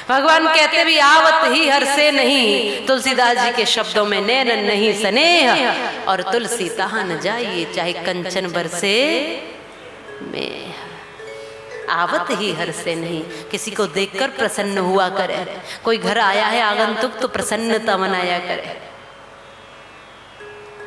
भगवान कहते भी आवत ही हर से नहीं, तुलसीदास जी के शब्दों में नैनन नहीं स्नेह, और तुलसी तहाँ न जाइए चाहे कंचन बरसे में। आवत ही हर से नहीं, किसी को देखकर प्रसन्न हुआ करे। कोई घर आया है आगंतुक तो प्रसन्नता मनाया करे,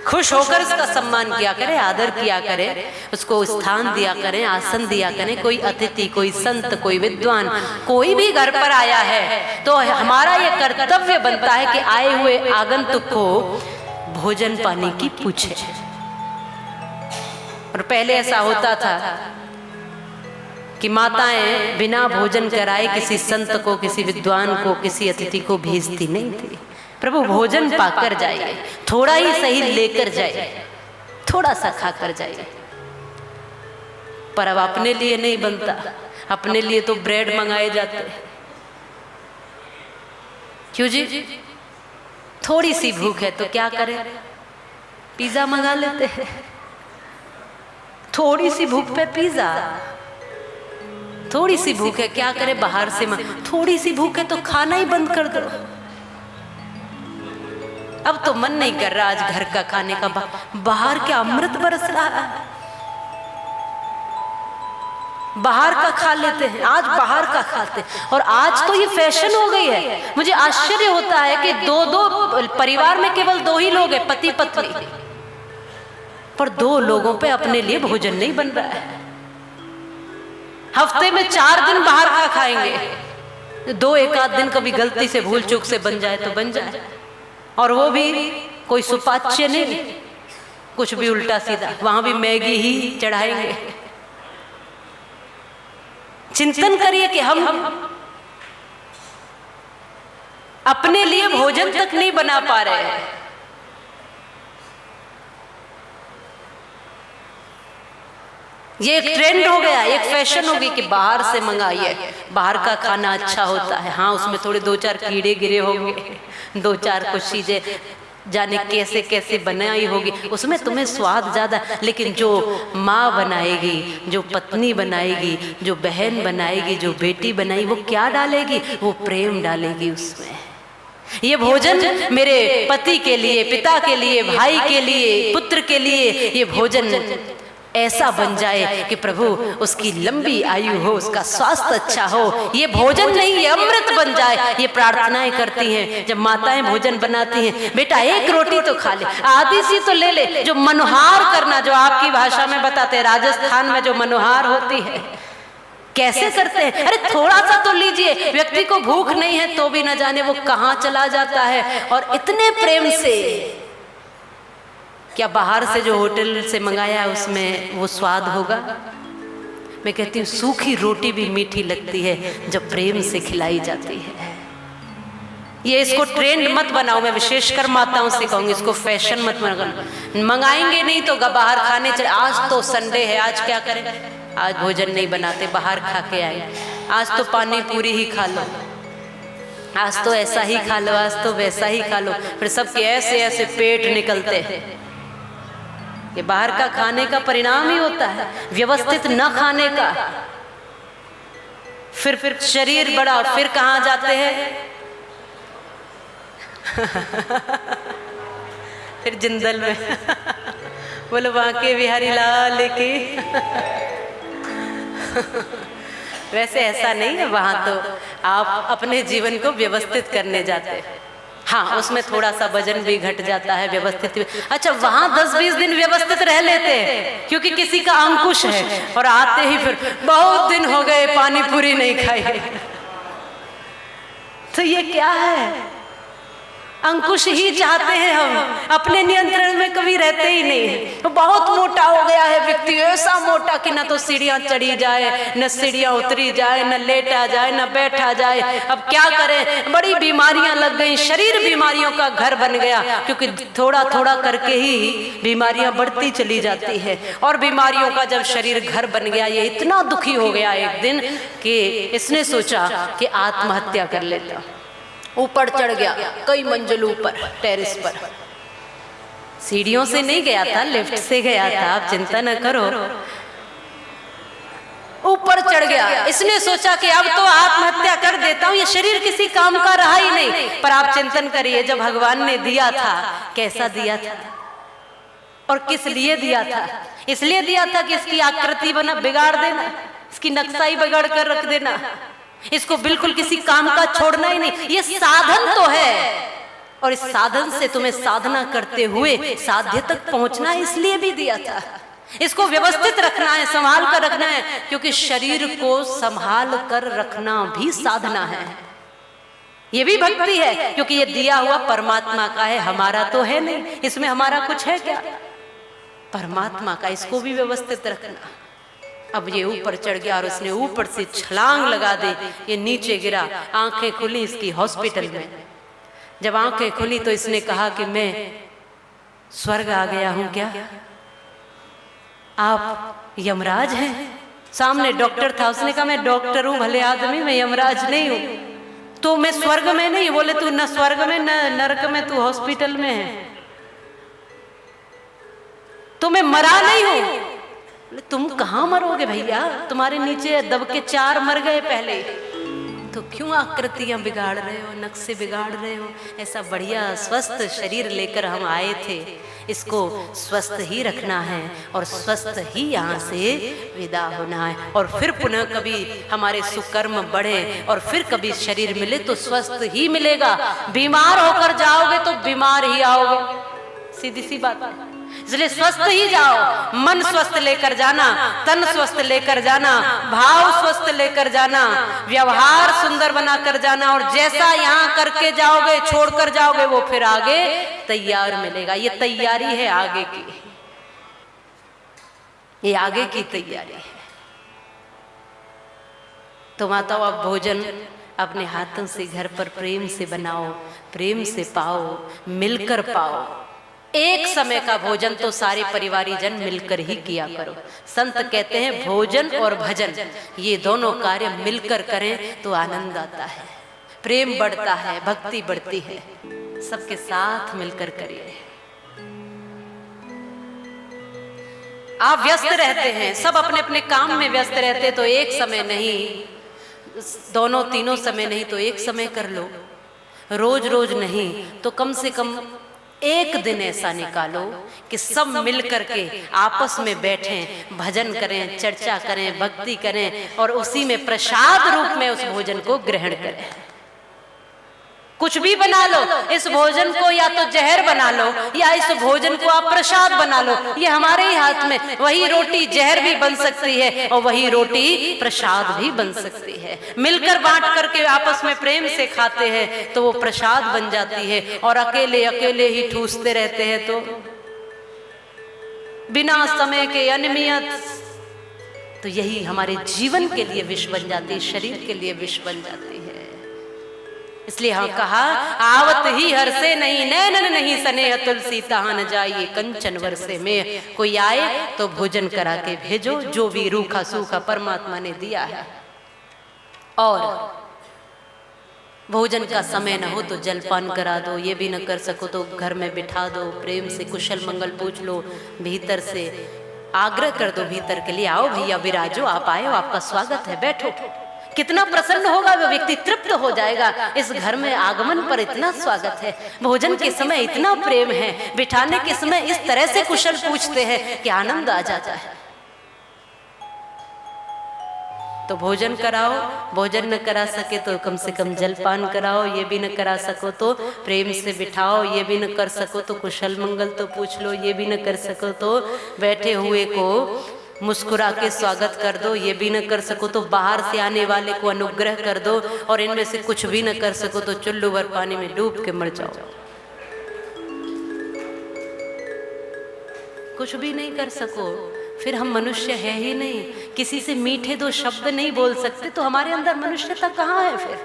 खुश होकर उसका सम्मान किया करे, आदर किया करे, उसको स्थान दिया करें, आसन दिया करें। कोई अतिथि, कोई संत, कोई विद्वान, कोई भी घर पर आया है तो हमारा ये कर्तव्य बनता है कि आए हुए आगंतुक को भोजन पानी की पूछे। और पहले ऐसा होता था कि माताएं बिना भोजन कराए किसी संत को, किसी विद्वान को, किसी अतिथि को भेजती नहीं थी। प्रभु भोजन पाकर जाइए, थोड़ा ही सही लेकर जाइए, थोड़ा सा खाकर जाइए। पर अब अपने लिए नहीं बनता, अपने लिए तो ब्रेड मंगाए जाते। क्यों जी? थोड़ी सी भूख है तो क्या करें, पिज्जा मंगा लेते हैं। थोड़ी सी भूख पे पिज्जा, थोड़ी सी भूख है क्या करें, बाहर से थोड़ी सी भूख है तो खाना ही बंद कर दो। अब तो मन नहीं कर रहा आज घर का खाने का, बाहर क्या अमृत बरस रहा है, बाहर का खा लेते हैं, आज बाहर का खाते हैं। और आज तो ये फैशन हो गई है। मुझे आश्चर्य होता है कि दो परिवार में केवल 2 ही लोग हैं, पति पत्नी, पर 2 लोगों पे अपने लिए भोजन नहीं बन रहा है। हफ्ते में 4 दिन बाहर का खाएंगे, 2 एक आध दिन कभी गलती से भूल चूक से बन जाए तो बन जाए, और वो भी कोई सुपाच्य नहीं, कुछ भी उल्टा सीधा, वहां भी मैगी ही चढ़ाएंगे। चिंतन करिए कि हम अपने लिए भोजन तक नहीं बना पा रहे हैं। ये एक ट्रेंड हो गया, एक फैशन हो गई कि बाहर से मंगाइए, बाहर का खाना अच्छा होता है। हाँ, उसमें थोड़े 2-4 कीड़े गिरे होंगे, 2-4 कुछ चीजें जाने कैसे कैसे बनाई होगी, उसमें तुम्हें स्वाद ज्यादा, लेकिन जो माँ बनाएगी, जो पत्नी बनाएगी, जो बहन बनाएगी, जो बेटी बनाएगी, वो क्या डालेगी, वो प्रेम डालेगी उसमें। ये भोजन मेरे पति के लिए, पिता के लिए, भाई के लिए, पुत्र के लिए, ये भोजन ऐसा बन जाए कि प्रभु उसकी लंबी आयु हो, उसका स्वास्थ्य अच्छा हो। ये भोजन नहीं, ये अमृत बन जाए। ये प्रार्थनाएं करती हैं जब माताएं भोजन बनाती हैं, बेटा 1 रोटी तो खा ले, आधी सी तो ले ले। जो मनोहार करना, जो आपकी भाषा में बताते हैं, राजस्थान में जो मनोहार होती है, कैसे करते हैं? अरे थोड़ा सा तो लीजिए। व्यक्ति को भूख नहीं है तो भी न जाने वो कहाँ चला जाता है, और इतने प्रेम से। क्या बाहर से जो होटल से मंगाया है उसमें वो स्वाद होगा? मैं कहती हूँ सूखी रोटी भी मीठी लगती है जब प्रेम से खिलाई जाती है। ये इसको ट्रेंड मत बनाओ, मैं विशेषकर माताओं से कहूंगी, इसको फैशन मत बनाओ। मंगाएंगे नहीं तो बाहर खाने चले। आज तो संडे है, आज क्या करें, आज भोजन नहीं बनाते, बाहर खा के आए। आज तो पानी पूरी ही खा लो, आज तो ऐसा ही खा लो, आज तो वैसा ही खा लो। फिर सबके ऐसे ऐसे पेट निकलते हैं। ये बाहर का खाने का परिणाम ही होता है, व्यवस्थित न खाने का। फिर शरीर बड़ा, फिर कहाँ जाते हैं फिर जिंदल में बोलो बांके बिहारी लाल की वैसे ऐसा नहीं है, वहां तो आप अपने जीवन को व्यवस्थित करने जाते हैं। हाँ, उसमें थोड़ा सा वजन भी घट जाता है, व्यवस्थित। अच्छा, वहां 10-20 दिन व्यवस्थित रह लेते हैं क्योंकि किसी का अंकुश है, और आते ही फिर बहुत दिन हो गए पानी पूरी नहीं खाई। तो ये क्या है? अंकुश ही चाहते हैं हम, अपने नियंत्रण में कभी रहते ही नहीं है। तो बहुत मोटा हो गया है व्यक्ति, ऐसा मोटा कि न तो सीढ़ियां चढ़ी जाए, न सीढ़ियां उतरी जाए, न लेटा जाए, न बैठा जाए। अब क्या करें, बड़ी बीमारियां लग गई, शरीर बीमारियों का घर बन गया, क्योंकि थोड़ा थोड़ा करके ही बीमारियां बढ़ती चली जाती है। और बीमारियों का जब शरीर घर बन गया, ये इतना दुखी हो गया एक दिन कि इसने सोचा कि आत्महत्या कर लेता। ऊपर चढ़ गया, कई मंजिल ऊपर, टेरेस पर। सीढ़ियों से नहीं गया था, लिफ्ट से गया था, आप चिंता न करो। ऊपर चढ़ गया। इसने सोचा कि अब तो आत्महत्या कर देता हूं, ये शरीर किसी काम का रहा ही नहीं। पर आप चिंतन करिए, जब भगवान ने दिया था कैसा दिया था और किस लिए दिया था? इसलिए दिया था कि इसकी आकृति बना बिगाड़ देना, इसकी नक्शाई बिगाड़ कर रख देना, इसको बिल्कुल किसी काम का छोड़ना ही नहीं। ये साधन तो है और इस साधन से तुम्हें साधना करते हुए साध्य तक पहुंचना है, इसलिए भी दिया था। इसको व्यवस्थित रखना है, संभाल कर रखना है, क्योंकि शरीर को संभाल कर रखना भी साधना है, ये भी भक्ति है। क्योंकि ये दिया हुआ परमात्मा का है, हमारा तो है नहीं, इसमें हमारा कुछ है क्या? परमात्मा का, इसको भी व्यवस्थित रखना। अब ये ऊपर चढ़ गया और उसने ऊपर से छलांग लगा दी, ये नीचे गिरा। आंखें खुली इसकी हॉस्पिटल में। जब आंखें खुली तो इसने कहा कि मैं स्वर्ग आ गया हूं क्या? आप यमराज हैं? सामने डॉक्टर था, उसने कहा मैं डॉक्टर हूं, भले आदमी, मैं यमराज नहीं हूं। तो मैं स्वर्ग में नहीं? बोले तू न स्वर्ग में न नरक में, तू हॉस्पिटल में है, तो मैं मरा नहीं हूं। तुम कहां मरोगे भैया, तुम्हारे नीचे दब के 4 मर गए पहले, तो क्यों आकृतियां बिगाड़ रहे हो, नक्शे बिगाड़ रहे हो? ऐसा बढ़िया स्वस्थ शरीर लेकर हम आए थे, इसको स्वस्थ ही रखना है और स्वस्थ ही यहाँ से विदा होना है। और फिर पुनः कभी हमारे सुकर्म बढ़े और फिर कभी शरीर मिले तो स्वस्थ ही मिलेगा। बीमार होकर जाओगे तो बीमार ही आओगे, सीधी सी बात है। इसलिए स्वस्थ ही जाओ, मन स्वस्थ लेकर जाना, तन स्वस्थ लेकर जाना, भाव स्वस्थ लेकर जाना, व्यवहार सुंदर बनाकर जाना, और जैसा यहाँ करके जाओगे, छोड़कर जाओगे, वो फिर आगे तैयार मिलेगा। ये तैयारी है आगे की, ये आगे की तैयारी है। तो माताओं, आप भोजन अपने हाथों से घर पर प्रेम से बनाओ, प्रेम से पाओ, मिलकर पाओ। एक समय का भोजन तो सारे परिवारीजन मिलकर ही किया करो। संत कहते हैं भोजन और भजन ये दोनों कार्य मिलकर करें तो आनंद आता है, प्रेम बढ़ता है, भक्ति बढ़ती है। सबके साथ मिलकर करिए। आप व्यस्त रहते हैं, सब अपने अपने काम में व्यस्त रहते हैं, तो एक समय नहीं, दोनों तीनों समय नहीं तो एक समय कर लो। रोज रोज नहीं तो कम से कम एक दिन ऐसा निकालो कि सब मिल करके आपस में बैठें, भजन करें, चर्चा करें, भक्ति करें और उसी में प्रसाद रूप में उस भोजन को ग्रहण करें। कुछ भी बना लो, इस भोजन को या तो जहर बना लो या इस भोजन को आप प्रसाद बना लो, ये हमारे ही हाथ में। वही रोटी जहर भी बन सकती है और वही रोटी प्रसाद भी बन सकती है। मिलकर बांट करके आपस में प्रेम से खाते हैं तो वो प्रसाद बन जाती है, और अकेले अकेले ही ठूसते रहते हैं तो बिना समय के अनियमित, तो यही हमारे जीवन के लिए विष बन जाती है, शरीर के लिए विष बन जाती है। इसलिए हाँ कहा, आवत ही हर से नहीं, नैनन नहीं स्नेह तुलसी तहां न जाइए कंचन वर्षे में। कोई आए तो भोजन करा के भेजो, जो भी रूखा सूखा परमात्मा ने दिया है। और भोजन का समय न हो तो जलपान करा दो, ये भी न कर सको तो घर में बिठा दो, प्रेम से कुशल मंगल पूछ लो, भीतर से आग्रह कर दो भीतर के लिए, आओ भैया विराजो, आप आए हो, आपका स्वागत है, बैठो। कितना प्रसन्न होगा वो व्यक्ति, तृप्त हो जाएगा। इस घर में आगमन पर इतना स्वागत है, भोजन के समय इतना प्रेम है, बिठाने के समय इस तरह से कुशल पूछते हैं कि आनंद आ जाता है। तो भोजन कराओ, भोजन न करा सके तो कम से कम जलपान कराओ, ये भी न करा सको तो प्रेम से बिठाओ, ये भी न कर सको तो कुशल मंगल तो पूछ लो, ये भी न कर सको तो बैठे हुए को मुस्कुरा के स्वागत कर दो, ये भी न कर सको तो बाहर से आने वाले को अनुग्रह कर दो, और इनमें से कुछ भी न कर सको तो चुल्लू भर पानी में डूब के मर जाओ। कुछ भी नहीं कर सको फिर हम मनुष्य है ही नहीं, किसी से मीठे दो शब्द नहीं बोल सकते तो हमारे अंदर मनुष्यता कहाँ है फिर?